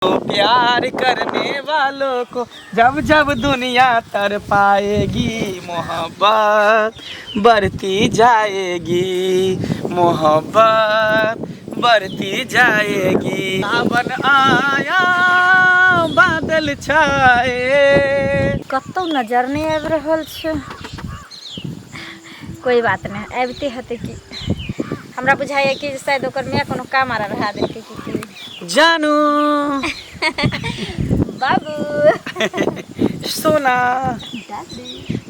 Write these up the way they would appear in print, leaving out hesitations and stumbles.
तो प्यार करने वालों को जब जब दुनिया तर पाएगी, मोहब्बत बढ़ती जाएगी, मोहब्बत बढ़ती जाएगी। सावन आया बादल छाए। कतौ नजर नहीं आबि रहल छै। कोई बात नहीं, आबिते हेतै कि हमरा बुझाइए कि शायद ओकर माय कोनो काम आर रहा देलकै कि जानू बाबू सोना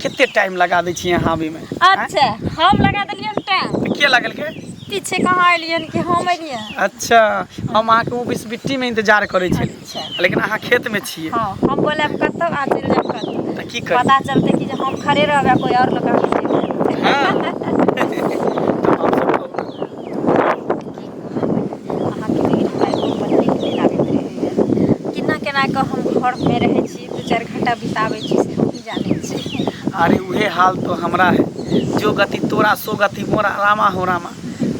कितने टाइम लगा दै छियै यहाँ भी में। अच्छा हम लगा देलियै टाइम, के लगल के पीछे कहाँ एलियै कि हम एलियै। अच्छा हम अहाँके ऑफिस बिट्टी में इंतजार करे छलियै, अच्छा लेकिन अहाँ खेत में छियै। हाँ हम बोले हम कतौ आ चलि जाब कतौ, तऽ की करी? पता चलते कि जे हम खड़े रहबै कोई और लोग आके हाँ केना के हम घर में रहे छी, 2-4 घंटा बिताबै छी से हम ही जाने छी। अरे उहे हाल तो हमरा है, जो गति तोरा सो गति मोरा, रामा हो रामा।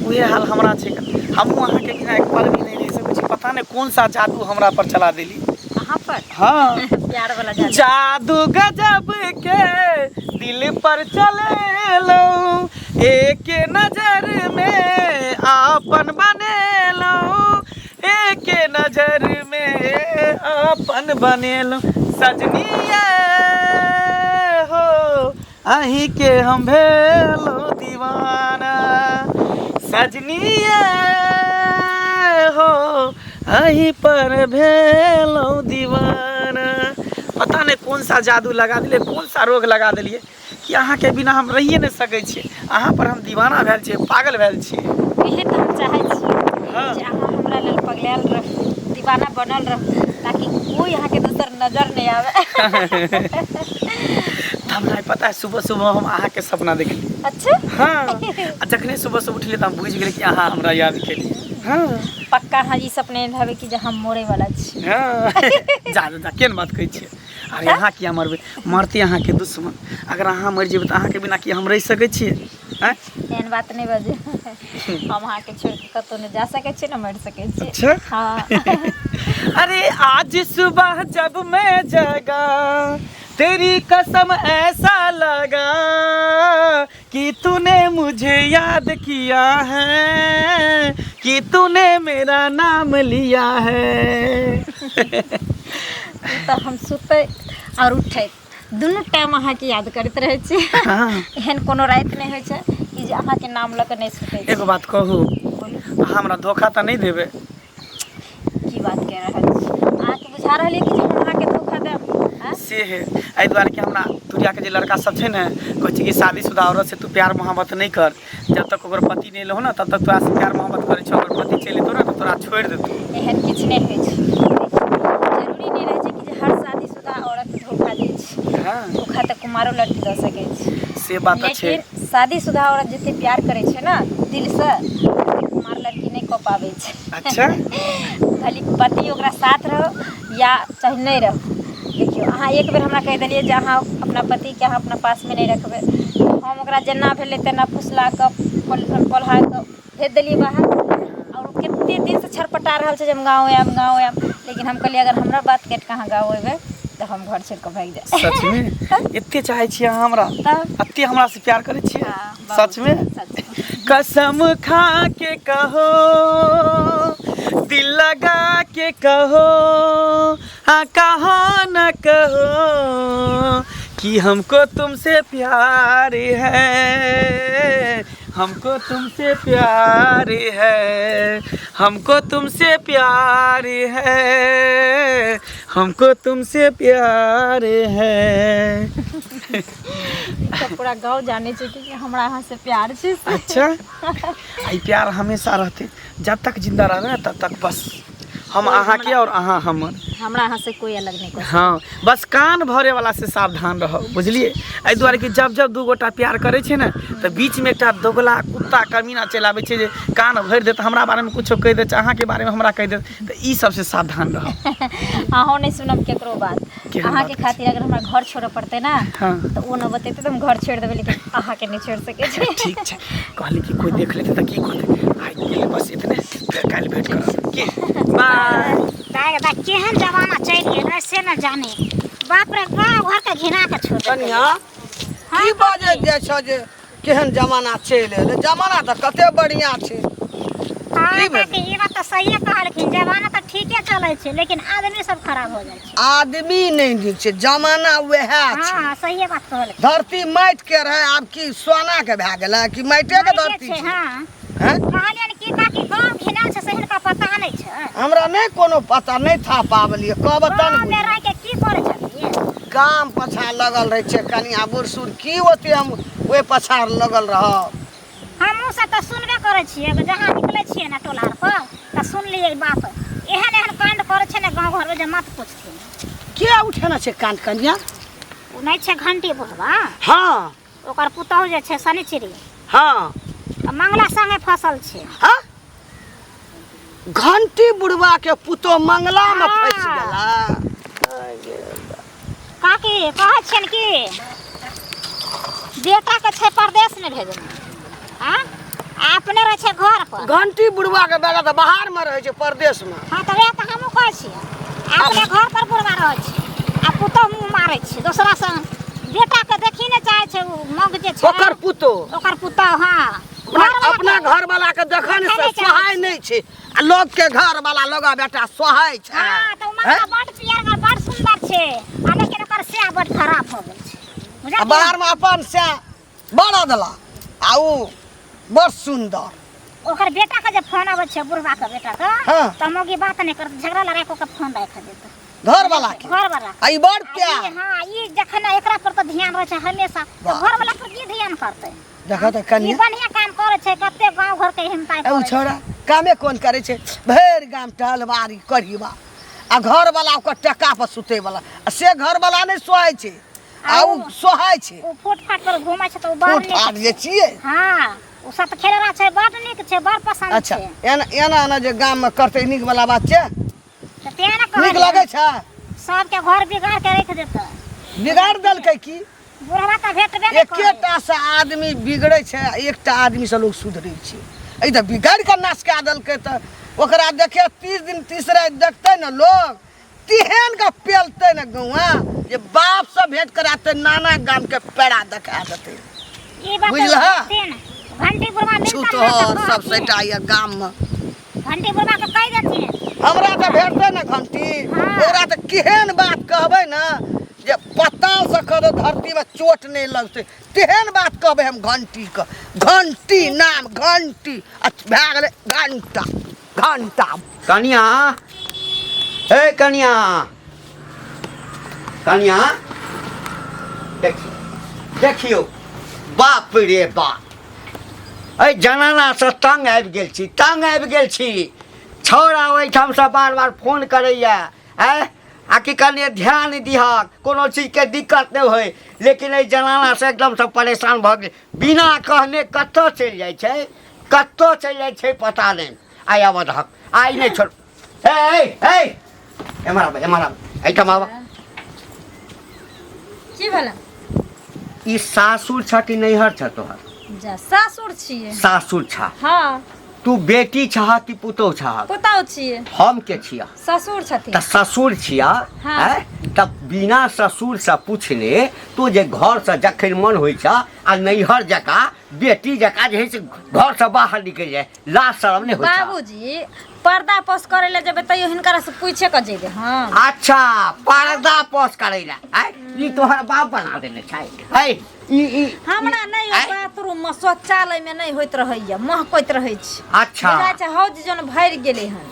उहे हाल हमरा छै। हमहूँ अहाँके बिना एक पल भी नहीं रह सकै छी। पता नहीं कौन सा जादू हमरा पर चला देली। कहाँ पर? हाँ प्यार वाला जादू। जादू गजब के दिल पर चले लो, एक नजर में आपन बने लो, एक नजर में आपन बने लो। सजनी हो अही के हम भेलो दीवाना, सजनी हो अही पर भेलो दीवाना। पता नहीं कौन सा जादू लगा दिले, कौन सा रोग लगा दिलिए कि अहाँ के बिना हम रहिए नहीं सकै छियै। अहाँ पर हम दीवाना भेल छियै, पागल भेल छियै। इहे तो हम चाहै छी। हाँ। जे अहाँ हमरा लेल पगलायल रह, दीवाना बनल रह, ताकि कोई यहाँ के दोसर नजर नहीं आवे। हमरा पता है सुबह सुबह हम अहाँ के सपना देखली। अच्छा हाँ जखने सुबह सुबह उठलिए तो हम बुझ गेलिए कि अहाँ हमरा याद केलिए। हाँ पक्का हाँ ई सपने हवे कि जे हम मोरे वाला छी। हाँ जा केन बात कहै छियै। अरे अहाँ किया मरबै? मरते अहाँ के दुश्मन। अगर अहाँ मर जेबै तो अहाँ के बिना कि हम रह सकै छियै? हैं एहन बात नहीं बजे। हम अहाँ के छोड़ के कतौ नहीं जा सकै छी, न मर सकै छी। अच्छा हाँ। अरे आज सुबह जब मैं जगा, तेरी कसम ऐसा लगा कि तूने मुझे याद किया है, कि तूने मेरा नाम लिया है। तो हम सुते और उठे दुनू टाइम अहाँ के याद करते रहे छी। हाँ। एहन कोनो रात नहीं होय छै कि जे अहाँ के नाम ल के नहीं सुते छी। एगो बात कहू, हमरा धोखा तो नहीं देबे? की बात कह रहल छी? अहाँ के बुझा रहल है कि जे हम अहाँ के धोखा देब? हैं? से है एहि दुआरे कि हमरा दुनिया के जे लड़का सब छै ने, कहै छै कि शादीशुदा औरत से तू प्यार मोहब्बत नहीं कर। जब तक ओकर पति नहीं लहो ना तब तक तोरा से प्यार मोहब्बत करे छौ। अगर पति चलि एतौ ना तो तोरा छोड़ देतौ। एहन किछ नहीं होय छै। जरूरी नहीं रहे छै कि जे हर शादीशुदा औरत धोखा दै छै। हाँ धोखा तो कुमारो लड़की दे सकै छै। से बात छै। लेकिन शादीशुदा औरत जते प्यार करे छै ना दिल से, कुमार लड़की नहीं कऽ पाबै छै। अच्छा खाली पति ओकरा साथ रहो या चाहे नहीं रहो। देखियो अहाँ एक बेर हमरा कह देलिए जे अहाँ अपना पति के अहाँ अपना पास में नहीं रखबै, हम ओकरा जेना भेलै तेना फुसला के पढ़ा के भेज देलिए बाहर। और कते दिन से छटपटा रहल छै जे हम गाँव आयब। लेकिन हम कहलिए अगर हमरा बात काट के अहाँ गाँव एबै तो हम घर छोड़ के भाग जाए। सच में एते चाहे छियै अहाँ हमरा? तब अते हमरा से प्यार करे छियै? हाँ, सच में? कसम खा के कहो, दिल लगा के कहो, हाँ कहो न कहो कि हमको तुमसे प्यार है, हमको तुमसे प्यार है, हमको तुमसे प्यार है, हमको तुमसे प्यार है। तो पूरा गाँव जाने छै कि हमरा अहाँ से प्यार छै। अच्छा आई प्यार हमेशा रहते, जब तक जिंदा रहबै तब तक बस हम अहाँ के और अहाँ हमर। हमरा अहाँ से कोई अलग नहीं कर। हाँ बस कान भरे वाला से सावधान रहो, बुझलिए? एहि दुआरे कि जब जब दू गोटा प्यार करे छै ना तो बीच में एकटा दोगला कुत्ता कमीना चलि आबै छै जे कान भरि देत, हमरा बारे में कुछो कहि देत, अहाँ के बारे में हमरा कहि देत। तो ई सब से सावधान रहो। अहाँ नहीं सुनब केकरो बात। अहाँ के खातिर अगर हमरा घर छोड़े पड़ते ना हाँ तो वो न बतेते तो हम घर छोड़ देबे, लेकिन अहाँ के नहीं छोड़ सके छी। ठीक छै, कहली कि कोई देख लेते तो की कहते। आई गेले बस इतने, फिर काल्हि भेट करब की। बाय। दादा केहन जमाना चलि गेल से न जाने बाप रे गाँव घर के घिना के छोड़ कनिया की बाजे जे छ जे केहन जमाना चलि एलै जमाना तऽ कते बढ़िया छै हाँ काकी ई बात तो सही कहलखिन जमाना तो ठीके चले छै लेकिन आदमी सब खराब हो जाइ छै आदमी नहीं नीक छै जमाना वएह छै हाँ सही बात कहलखिन धरती माटि के रहे आब की सोना के भए गेलै कि माटे के धरती छै हाँ हैं कहलियन की काकी गाँव घिना छै से हिनका पता नहीं छै हमरा नहीं कोनो पता नहीं था पावलिए कहब गाँव तन में रह के की करे छथिन काम पछा लगल रहे छै कनिया बूढ़ सूढ़ की होते हम ओहि पछाड़ लगल रहब हमहूँ सब तऽ सुनबे करै छियै जहाँ निकलै छियै ने टोला आर पर तऽ सुनलियै बात एहन एहन कांड करै छै ने गाँव घरमे जे मत पूछथिन के उठेना छै कांड कनिया ओ नहि छै घंटी बुढ़वा हाँ ओकर पुतहु जे छै शनिचरी हाँ मंगला संगे फसल छै हाँ घंटी बुढ़वा के पुतो मंगला में फंस गेला काकी कहै छियन कि बेटा के छै परदेश में भेजने हाँ अपने रहे छै घर पर घंटी बुढ़वा के बेटा तऽ बाहर में रहे छै परदेश में हाँ तऽ वएह तऽ हमहूँ कहै छियै अपने घर पर बुढ़वा रहै छै आ पुतहु मुँह मारै छै दोसरा संग बेटा के देखी नहि चाहे छै ओ मग जे छै ओकर पुतो ओकर पुतहु हाँ अपना घर वाला के देखन से सहाय नहीं छै आ लोग के घर वाला लोग बेटा सहाय छै हाँ तऽ मंगला बड़ पियर बड़ सुंदर छै आ लेकिन ओकर से बड़ खराब हो गेल छै बुझलियै बाहर में अपन से बड़ा देला आ ऊ बड़ सुंदर ओकर बेटा के जे फोन आबै छै बुढ़वा के बेटा के हाँ। तऽ मौगी बात नहीं करत झगड़ा लड़ा के फोन राख देत घर वाला के घर वाला आ ई बड़ प्यार हाँ ई जखन एकरा पर तो ध्यान रहे छै हमेशा तो वाह। घर वाला पर की ध्यान करतै देखा तऽ ई कनिया बढ़िया काम करे छै कते गांव घर के हिम्मत ए ऊ करे छै छोड़ा कामे कोन करे छै भरि गाम टहलवारी करीबा आ घर वाला ओकर टका पर सुते वाला आ से घर वाला नहीं सोहाय छै आ ऊ सोहाय छै ओ फुटफाट पर घुमै छै तऽ ओ बड़ फूट फाट नीक जे छियै हाँ ओ सब खेलरा छै बड़ नीक छै बड़ पसंद अच्छा छै एना एना एना जे गाम में करते नीक वाला बात छै तऽ तें ने नीक कहलियै, लगे छै सबके घर बिगाड़ के रख देतै बिगाड़ देलकै की बुढ़वा तऽ भेटबे नहीं करे एकेटा से आदमी बिगड़े छै आ एकटा आदमी से लोग सुधरे छै ई तऽ बिगाड़ के नाश कए देलकै तऽ ओकरा देखे 30 दिन तीसरे देखते न लोग तिहेन का पेलते न गौआ जे बाप से भेंट कराते नाना गाम के पेड़ा देखा देते ई बात बुझलहा? तें घंटी बुढ़वा मिलता छूतहर सब सेटा ये गाम में घंटी बुढ़वा के कह देथिन हमरा तऽ भेटतै ने घंटी हाँ। ओकरा तऽ केहन बात कहबै ने जे पता से कदो धरती में चोट नहीं लगते तेहन बात कहबै हम घंटी के घंटी नाम घंटी भए गेलै घंटा घंटा कनिया हे कनिया कनिया देखियो बाप रे बाप ए जनाना से तंग आबि गेल छी छौड़ा ओहिठाम से बार बार फोन करैया आ कि कनि ध्यान दिहक कोनो चीजके दिक्कत नहीं होय लेकिन एहि जनाना से एकदम से परेशान भऽ गेल बिना कहने कतऽ चलि जाइ छै पता नहीं आइ आबऽ दहक आइ नहीं छोड़ हे एमहर आब एहिठाम आबऽ की भेलै ई सासुर छ कि नैहर छ तोहर जा सासुर छियै सासुर छ हाँ तू बेटी छह कि पुतौह छह पुतहु छियै हम के छिया ससुर छथिन त ससुर छिया हाँ। तब बिना ससुर से पूछने तू जे घर से जखन मन होइ छ आ नैहर जका बेटी जका जे है से घर से बाहर निकल जाए लाज शरम नहीं होइ छ बाबूजी पर्दा पोस करे ले जब तैयो हिनकर से पूछे क जेबे हां अच्छा पर्दा पोस करे ला ई तोहर बाप बना देने छै ई हमरा नहीं बाथरूम में शौचालय में नहीं होइत रहैया महकैत रहै छै अच्छा बुझाइ छै हौज जन भरि गेलै हन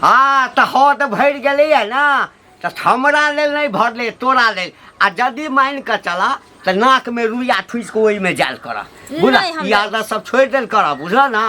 हाँ तो हद भर गए है ना तो हमरा लेल नहीं भरले तोरा लेल आ यदि मान के चला तो नाक में रुइया ठुस के ओहि में जाल कर बुझला नहीं, हम ई आदत सब छोड़ देल कर बुझला ना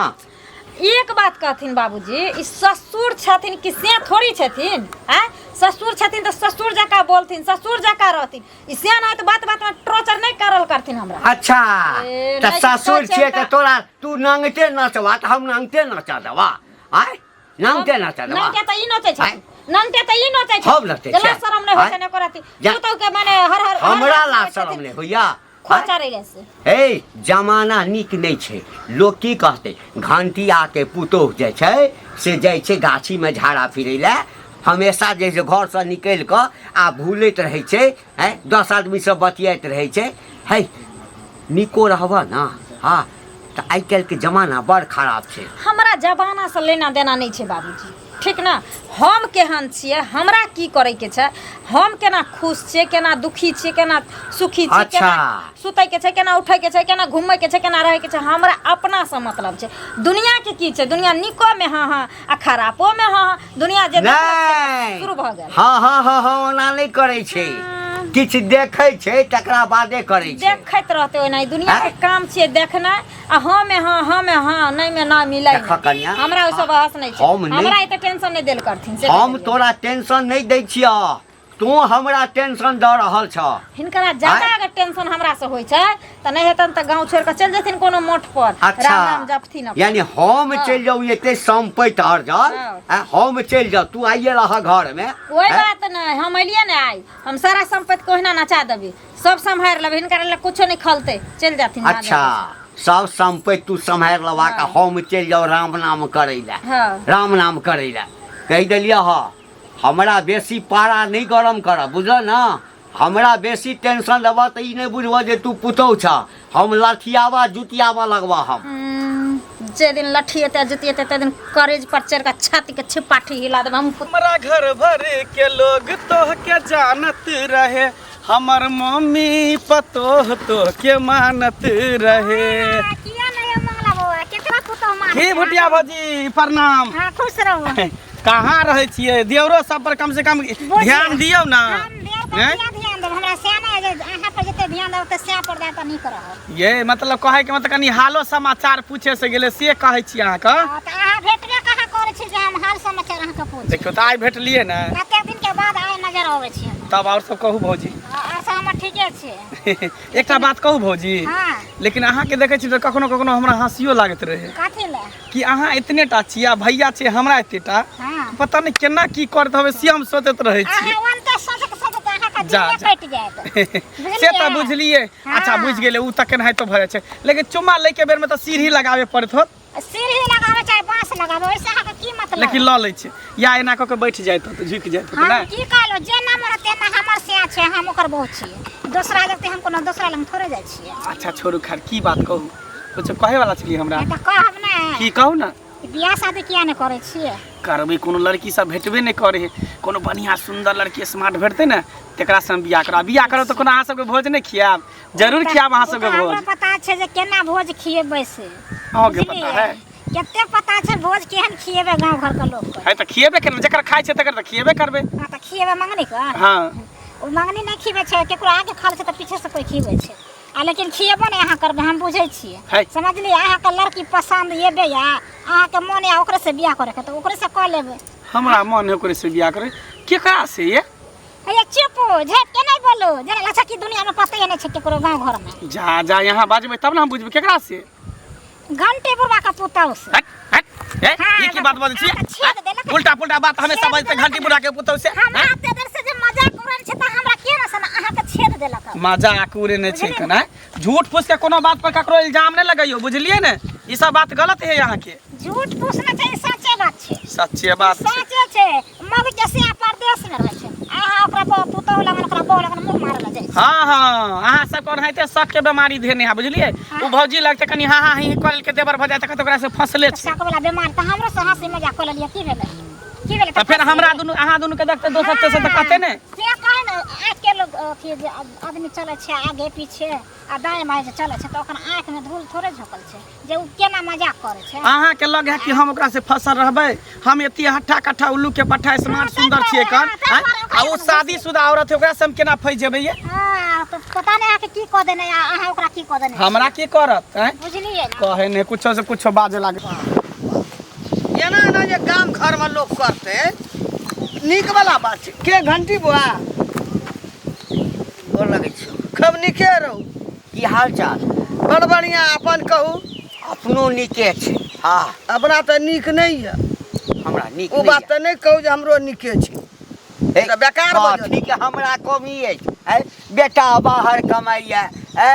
एक बात कहथिन बाबूजी ई ससुर छथिन कि से थोड़ी छथिन हैं ससुर छथिन तो ससुर जका बोलथिन ससुर जका रहथिन ई से नहीं तो बात बात में टॉर्चर नहीं करल करथिन हमरा अच्छा ए, तो नहीं ससुर सोचे छे तो- तो तोरा तू नंगते नचवा तो हम नंगते नचा देवा आय नंगते नचा देवा नंगे त ई नचै छै आय? नंगे त ई नचै छै हम नचै जला छै। शरम नहीं होय आय? छै ने करती जा। तू तो के माने हर हमरा ला शरम नहीं होइया खोचा रे से ए जमाना नीक नहीं छै लोग की कहते घंटिया के पुतोह जे छै से जाइ छै गाछी में झाड़ा फिरै ले हमेशा जे छै घरसँ निकलि कऽ आ भूलैत रहै छै, 10 आदमीसँ बतियाइत रहै छै। है नीको रहबह ने। हाँ तऽ आइ काल्हिके जमाना बड़ खराब छै। हमरा जमाना से लेना देना नहीं छे बाबूजी, ठीक ना। हम केहन छियै, हमरा की करे के छै, हम केना खुश छियै, केना दुखी छियै, केना सुखी छियै, अच्छा। केना सुतै के छै, केना उठै के छै, केना घूमै के छै, केना रहै के छै, हमरा अपना से मतलब छै। दुनिया के की छै, दुनिया निको में हाँ हाँ आ खराबो में हाँ हाँ, दुनिया जे नहीं। शुरू भ गेल। हाँ हाँ हाँ हाँ ओना नहीं करे छै, किछु देखै छै तकरा बादे करे छै। देखैत रहते ओना दुनिया के काम छियै देखनाइ आ हाँ में हाँ नहीं में ना मिलै। देखऽ कन्या, हमरा ओइ सब बहस नहीं छै, हम नहीं- हमरा एते टेंशन नहीं देल करथिन से हम कह देलियै। तोरा टेंशन नहीं दै छियौ, तू हमरा टेंशन दऽ रहल छ। हिनकरा ज्यादा अगर टेंशन हमरा से होई छै त नहीं हेतन त गांव छोड़ के चल जेथिन कोनो मठ पर, अच्छा राम राम जपथिन अपन। यानी हम हाँ। चल जाऊ एते संपैत हर जा, हाँ। हम चल जाऊ, तू आइए रह घर में। कोई बात नहीं, हम अलिए ना आई, हम सारा संपत्ति कोहिना नचा देबी, सब संभाल लेबे, हिनकर ले कुछो नहीं खलते, चल जाथिन। अच्छा सब संपत्ति तू सम्हार लवा के हाँ। हम चल जाऊ राम नाम करे ला। हाँ। राम नाम करे ला कह दिलिया। हाँ हमरा बेसी पारा नहीं गरम कर, बुझल ना। हमरा बेसी टेंशन लेबा तो ई नहीं बुझबा जे तू पुतौ छ, हम लठियावा जुतियावा लगवा हम। जे दिन लठिएते जुतिएते ते दिन करेज पर चढ़ के छाती के छिपाठी हिला देब हम। हमरा घर भर के लोग तो के जानत रहे, हमर मम्मी पतोह तो के मानत रहे। किया नहीं मंगला बउआ, केकरा पुतौ मार। की भुटिया भौजी प्रणाम। हां खुश रहू। कहाँ रहे छियै, देवरो सब पर कम से कम ध्यान दियौ ना। हम देर पर हैं? किया ध्यान देब, हमरा सेना है जे अहाँ पर जते ध्यान देब त से पर जाता नहीं करब। ये मतलब कहे के मतलब कनी हालो समाचार पूछे से गेले से कहे छी अहाँ के। त अहाँ भेटबे कहाँ करे छी जे हम हाल समाचार अहाँ के पूछ। देखियो त आइ भेटलिए ना, कते दिन के बाद आइ नजर आवे छी। तब और सब कहू भौजी। और सब हमर ठीके छै। एकटा बात कहू भौजी, हां लेकिन अहाँ के देखे छी त कखनो कखनो हमरा हंसियो लागत रहे काथी ले। कि अहाँ इतने टा छी आ भैया छै हमरा एतेटा, हां पता नहीं केना की करत हवे से हम सोचत रहे छी। अहाँ वनते सोचत अहाँ का जा, दिन जा। कट जाएत। से त बुझलिए। अच्छा हाँ। बुझ गेले, उ त केना तो भए छै, लेकिन चुम्मा ले के बेर में त सीढ़ी लगावे पड़त होत, सीढ़ी लगावे चाहे बांस लगावे, ओइसे अहाँ के की मतलब। लेकिन ल ले छै या एना क के बैठ जाइत त झुक जाइत होत ना। हम की कहलो जे ना मरत तेना हमर से छै, हम ओकर बहुत छी। दूसरा जगते हम कोनो दूसरा लंग थोड़े जाइ छियै। अच्छा छोड़ू, खैर की बात कहू, कुछ कहे वाला छली हमरा। त कहब ने की कहू ना, बियाह शादी किया ने करे छियै। करबै कोनो लड़की सब भेटबे नहीं करे है, कोनो बढ़िया सुंदर लड़की स्मार्ट भेटते ना तेकरा से हम बियाह करब। बियाह करब त कोनो अहाँ सबके भोज नहीं खियाब, जरूर खियाब अहाँ सबके हमरा भोज। पता छै जे केना भोज खिएबै से। अहाँ के पता है? केते पता छै भोज केहन खिएबै गांव घर के लोग के। है त खिएबे करबै, जकर खाइ छै तकर त खिएबे करबै। हां त खिएबै मंगनी के। हाँ ओ मंगनी नहीं खिएबै छै, केकरो आगे खाल छै त पीछे से कोई खिएबै छै। आ लेकिन खिएबो नहीं अहाँ करबै, हम बुझै छियै। है। समझलिए, अहाँ के लड़की पसंद एबे या अहाँ के मन या ओकरे से बियाह करे के त ओकरे से क लेबै। हमरा मन है ओकरे से बियाह करे। केकरा से ये? अरे चुप झट के नहीं बोलो, जरा लच्छा की दुनिया में पता ही नहीं छै केकरो गांव घर में। जा जा यहाँ बाजबै तब ना हम बुझबै केकरा से। घंटे बुढ़वा का पुतौ से। हट हट ए हाँ, ये की बात बजै छी? अहाँ छेद देलक। उल्टा पुल्टा बात हमेशा बजते घंटी बुढ़ा के पुतौ से। हमरा एते देर से जे मजाक उड़ल छै त हमरा के न सन अहाँ के छेद देलक। मजाक उड़े नहीं छै कना, झूठ फूस के कोनो बात पर ककरो इल्जाम नहीं लगाइयो, बुझलिए ने। ई सब बात गलत है यहाँ के। झूठ पूछना चाहिए, सच्चे बात छै। सच्चे बात छै। सच्चे छै, मग जैसे परदेश में रहै छै, अहाँ ओकरा पुतौ लगन ओकरा बौ लगन मुंह मारल जाइ छै। हाँ हाँ अहाँ सब को रहते शक के बीमारी धेने है, बुझलिए। उ भौजी लगते कनी हाँ हाँ ही कल के देवर भ जाए त ओकरा से फसले छै। शक वाला बीमार त हमरो से हंसी मजाक कर लिया, की भेलै की भेलै। त फिर हमरा दुनु अहाँ दुनु के देखते दोसर तेसर त कहते ने। से कहे न आज के लोग अथी जे आदमी चले छै आगे पीछे आ दाएं बाएं जे चले छै त ओकर आंख में धूल थोड़े झोकल छै जे उ केना मजाक करे छै। अहाँ के लग है कि हम ओकरा से फसल रहबै, हम एती हट्ठा कट्ठा उल्लू के पट्ठा स्मार्ट सुंदर छिए कर आ उ शादीशुदा औरत है, ओकरा से हम केना फंस जेबै ये? हां तो पता नहीं आके की क देने अहाँ ओकरा की क देने हमरा की करत हैं? बुझलिए ना। कहे ने कुछो से कुछो बाजे लागे। एना ना जे गाम घर में लोग करते नीक वाला बात छै। के घंटी बुआ गोर लगै छी। खब नीके रहू। की हाल चाल? बड़ बढ़िया, अपन कहू। अपनो नीके छै। हाँ अपना त नीक नहीं है, हमरा नीक ओ बात त नहीं कहू जे हमरो नीके छै। त बेकार बजल। ठीक है, हमरा कमी है बेटा बाहर कमाइया है,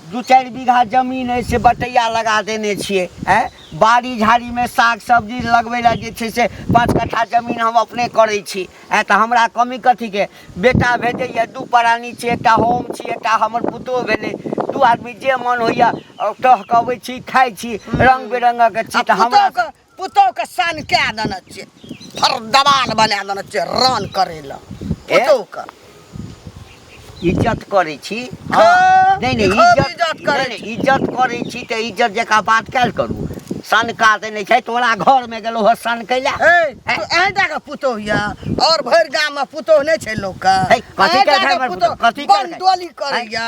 2-4 बीघा जमीन है से बटैया लगा देने छिए है, बाड़ी झाड़ी में साग सब्जी लगबै ला जे छै से 5 कट्ठा जमीन हम अपने करै छी तऽ हमरा कमी कथी के बेटा भेजैया 2 प्राणी छै एकटा हम छी एकटा हमर पुतोह भेलै 2 आदमी जे मन होइया टह कबै छी खाइ छी रंग बिरंगक के चीज हमरा पुतोह के सान के देने छै फर दबाल बना देने छै रन करे ला पुतोह के इज्जत करै छी नहीं इज्जत करै छी तऽ इज्जत जका बात कैल करू सनका तऽ नहीं छै तोरा घर में गेलो ह सन कैला ऐटा के पुतोह या और भर गाम में पुतोह नहीं छै लोग का कथी के घर पुतोह कथी के बंडोली करैया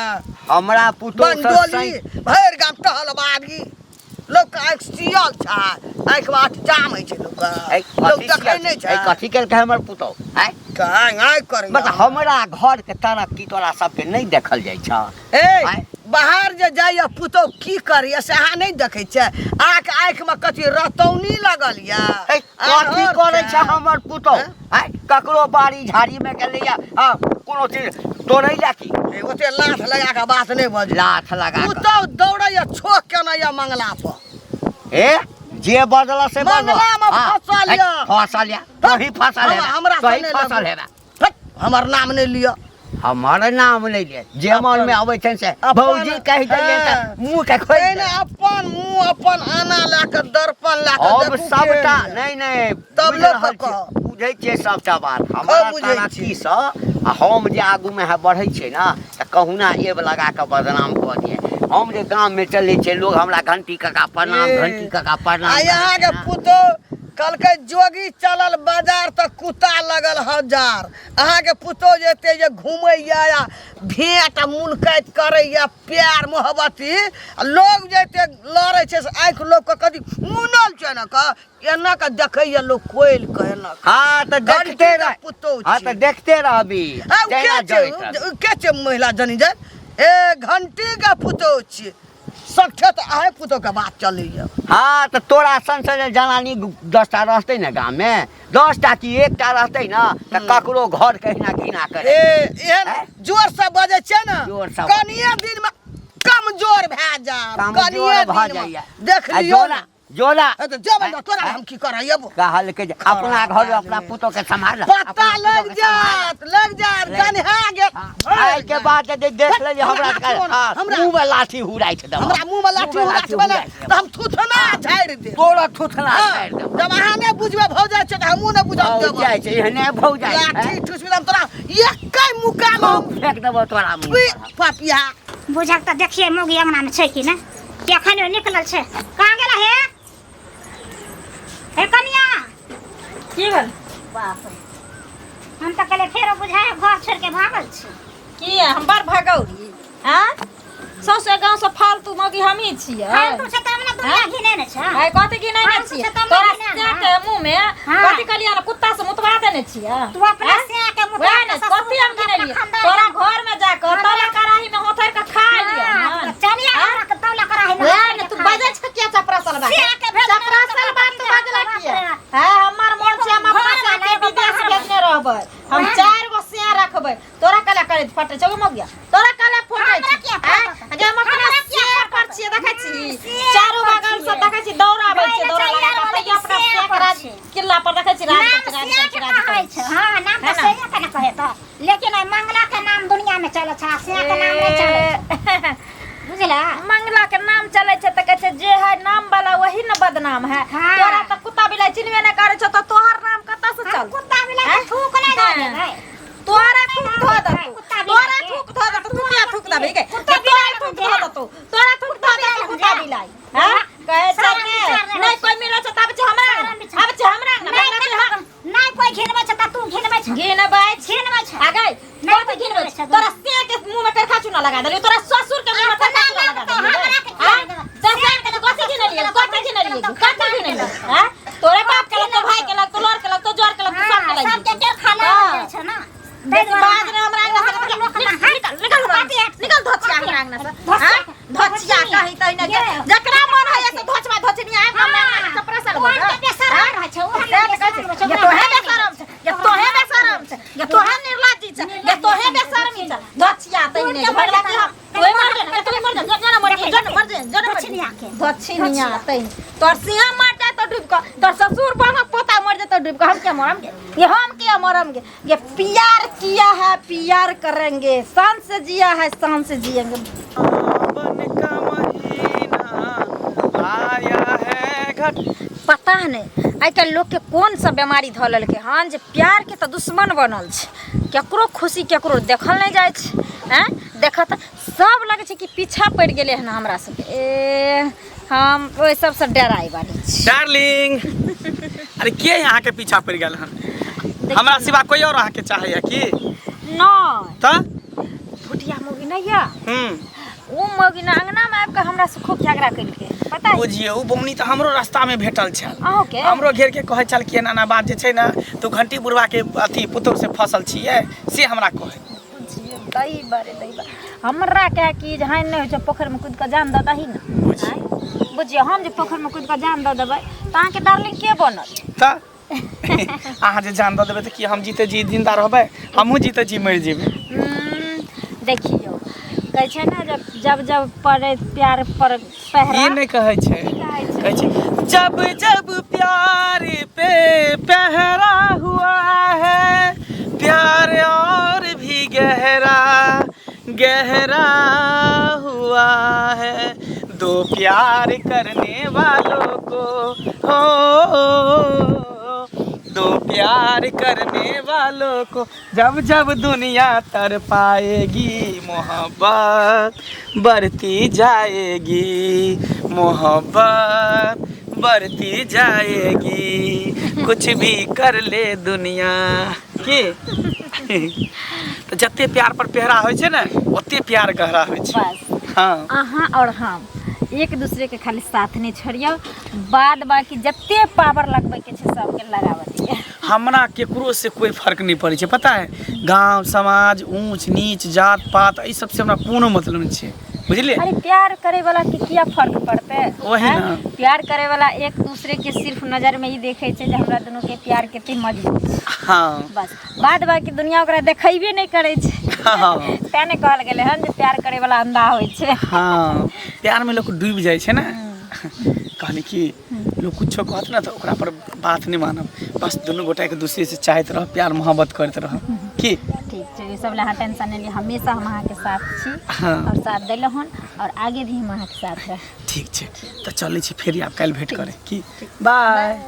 हमरा पुतोह बंडोली भर गाम टहलबागी लोग का आँख सियल छै आँख में आठ जाम है छै लोग का लोग देखै नहीं छै कथी के हमर पुतोह आँख करे मतलब हमरा घर के तरक्की तोरा सबके नहीं देखल जाइ छ बाहर जे जाइए पुतोह की करिए से अहाँ नहीं देखै छै आँख में कथी रतौनी लगल या कथी करे छै हमर पुतोह ककरो बाड़ी झाड़ी में गेलैया कोनो चीज तोड़ै ला की ओते लाठ लगा के बात नहीं बज लाठ लगा पुतोह दौड़ैया छोक केना या मंगला पर जे बदला से मंगला में फसल या तोही फसल है हमरा तोही फसल है हमर नाम नहीं लिया हमारे नाम नहीं ले जे मन में आवे छै से भौजी कह देलिए त मुंह के खोल दे अपन मुंह अपन आना ला के दर्पण ला के अब सबटा नहीं तब लोग बुझै छै सबटा बात हमरा तारा की स हम जे आगू में है बढ़ै छै ना त कहुना एब लगा के बदनाम क दिए हम जे गांव में चले छै लोग हमरा घंटी काका प्रणाम यहाँ के पुतोह कल के जोगी चलल बाजार तक कुत्ता लगल 1000 अहाँ के पुतोह जेते जे घूमैया या भेंट मुनकैत करैया प्यार मोहब्बती लोग जेते लड़ै छै आँख लोग के कदी मुनल छै ना का एना के देखैया लोग कोइल कहना हां त देखते रह पुतोह हां त देखते रहबी के छै महिला जनी जे घंटी के पुतोह छी सख्त आहे पुतोह के बात चलैया हाँ तो तोरा संसद जनानी 10टा रहते न गाँव में 10टा की 1टा रहते न तो ककरो घर कहिना घिना करे जोर से बजे छै न जोर से कनिए दिन में कमजोर भए जा कनिए भए जाइए देख लियो ना जोला तो जब तोरा हम की करैब कहल के अपना घर अपना पुतोह के संभाल पता लग जात गन्हा गेल आइ के बाद देख ले हमरा मुंह में लाठी हुराइ छै हमरा मुंह में लाठी हुराइ छै त हम थुथना झाड़ दे तोरा थुथना झाड़ दे जब अहाँ ने बुझबे भौ जाय छै त हमहु ने बुझब देब जाय छै एहने भौ जाय छै लाठी ठुसबिलम तोरा एकै मुका में फेंक देबो तोरा मुंह पापिया बुझक त देखिए मौगी अंगना में छै कि ना के एखन निकलल छै कहां गेला हे कनिया की भेल बाप रे हम त कहले फेरो बुझाय घर छोड़ के भागल छी की हम बड़ भगौरी हां सौसे गांव से फालतू मगी हम ही छियै फालतू से त हमरा दुनिया घिने ने छै आइ कथि घिने ने छियै तोरा से के मुंह में कथि कहलिया ना कुत्ता से मुतवा देने छियै तू अपना से के मुतवा ने कथि हम घिने लिए तोरा घर में जाकर तोला कराही में होथर के खा लिया चलिया हमरा के तौला कराही में तू बजे छ के चपरासल बात चपरासल बात तू बजला किया हां हमर मन से हम अपना के विदेश भेजने रहबै हम 4 गो से रखबै तोरा कला करे फटे छ मग गया तोरा कला फोटे छ जे हम अपना से पर छी देखै छी चारों बगल से देखै छी दौड़ाबै छी दौड़ा लगा के पहिया अपना से करा किला पर देखै छी राज हां नाम तो सही कना कहे त लेकिन मंगला के नाम दुनिया में चले छ से के नाम नहीं चले बुझला मंगला के नाम चले छ त कहै छै जे है नाम वाला वही न बदनाम है तोरा त कुत्ता बिलाई चिन्हबे न करे छ त तोहर नाम कत से चल कुत्ता बिलाई थूक नहीं दे भाई तोरा थूक धो दे तोरा थूक धो दे तू क्या थूक दे के तोरा थूक धो दे तोरा थूक धो दे कुत्ता बिलाई हां कहे छ नहीं कोई मिलो छ तब छ हमरा अब छ हमरा नहीं कोई घिनबे छ त तू घिनबे छ घिनबे छ आगे नहीं कोई घिनबे छ तोरा से के मुंह में करखा चूना लगा देली तोरा ससुर के मुंह में करखा चूना लगा देली हां जैसे के कथि घिनलिए कथि घिनलिए हां तोरे बाप के लग भाई के लग तोर के लग तो जोर के लग सब के लग सब के खाना छ ना बाद में हमरा निकल धोचिया हमरा अंगना से हां धोचिया कहि तै न जकरा मन है से धोचवा धोचनी आइ हमरा चपरासल हो बेसरम रह छ ये तो है बेशरम छ ये तो है बेशरम छ ये तो है निर्लज्जी छ ये तो है बेशरमी छ धोचिया तै ने भगला के हम तोय मर जा जना मर जा जना मर जा दक्षिणिया तैन तोर सिंह मर जाए तो डूब के तोर ससुर बहन पोता मर जाए तो डूब के हम क्या मरम ये हम क्या मरम ये प्यार किया है प्यार करेंगे शान से जिया है शान से जिएंगे सावन का महीना आया है घट पता नहीं आइ काल्हि लोग के कौन सा बीमारी धऽ लेलकै हन जे प्यार के तो दुश्मन बनल छै केकरो खुशी केकरो देखल नहीं जाय छै हैं देखत सब लगे छै कि पीछा पड़ गेले हन हमरा सब ए हम ओइ सब से डराई बानी छी डार्लिंग अरे के यहाँ के पीछा पड़ गया हन हमरा सिवा कोई और अहाँ के चाहे कि नहीं त भुटिया मोगी नहीं या ओ मोगी ना अंगना में आबि के हमरा से खूब झगड़ा कइलकै पता है बुझिए उ बौनी त हमरो रास्ता में भेटल छल अहों के हमरो घेर के कहे चल कि नाना बात जे छै ना तू घंटी बुढ़वा के अथी पुतोह से फसल छिए से हमरा कहे दई बारे हमरा कहे कि जहां नहीं हो पोखर में कूद के जान द दही ना बुझिए हम जे पोखर में कूद के जान द देबै त अहाँ के डार्लिंग के बनल त अहाँ जे जान द देबै त कि हम जीते जी जिंदा रहबै हमहू जीते जी मर जेबै देखियो कहै छै ना जब जब पड़े प्यार पर पहरा ये नहीं कहै छै कहै छै जब जब प्यार पे पहरा हुआ है प्यार और भी गहरा गहरा हुआ है दो प्यार करने वालों को हो दो प्यार करने वालों को जब जब दुनिया तर पाएगी मोहब्बत बढ़ती जाएगी मोहब्बत बढ़ती जाएगी कुछ भी कर ले दुनिया की तो जत्ते प्यार पर पहरा होइ छै ना ओते प्यार गहरा होइ छै बस हाँ अहाँ और हम एक दूसरे के खाली साथ नहीं छोड़ियो बाद बाकी जत्ते पावर लगबै के छै सबके लगावतिए हमरा केकरो से कोई फर्क नहीं पड़े छै पता है गांव समाज ऊंच नीच जात पात ई सब से हमरा कोनो मतलब नहीं छै बुझलिए अरे प्यार करे वाला के क्या फर्क पड़ते वही हैं? ना। प्यार करे वाला एक दूसरे के सिर्फ नजर में ही देखे छै जे हमरा दोनों के प्यार केते मजबूत छै। हाँ बस बाद बाकी दुनिया ओकरा देखेबे नहीं करे छै हाँ तेने कहल गेले हन जे प्यार करे वाला अंधा होय छै हाँ प्यार में लोग डूब जाए छै ना कहली कि लोग कुछो कहत ना तो ओकरा पर बात नहीं मानब बस दोनों गोटा एक दूसरे से चाहत रह प्यार मोहब्बत करत रह की ठीक छै ई सब ला टेंशन नहीं ली हमेशा हम अहाँ के साथ छी हाँ और साथ देले हन और आगे भी हम अहाँ के साथ रह ठीक छै तो चलै छी फेर आब काल्हि भेट करे की बाय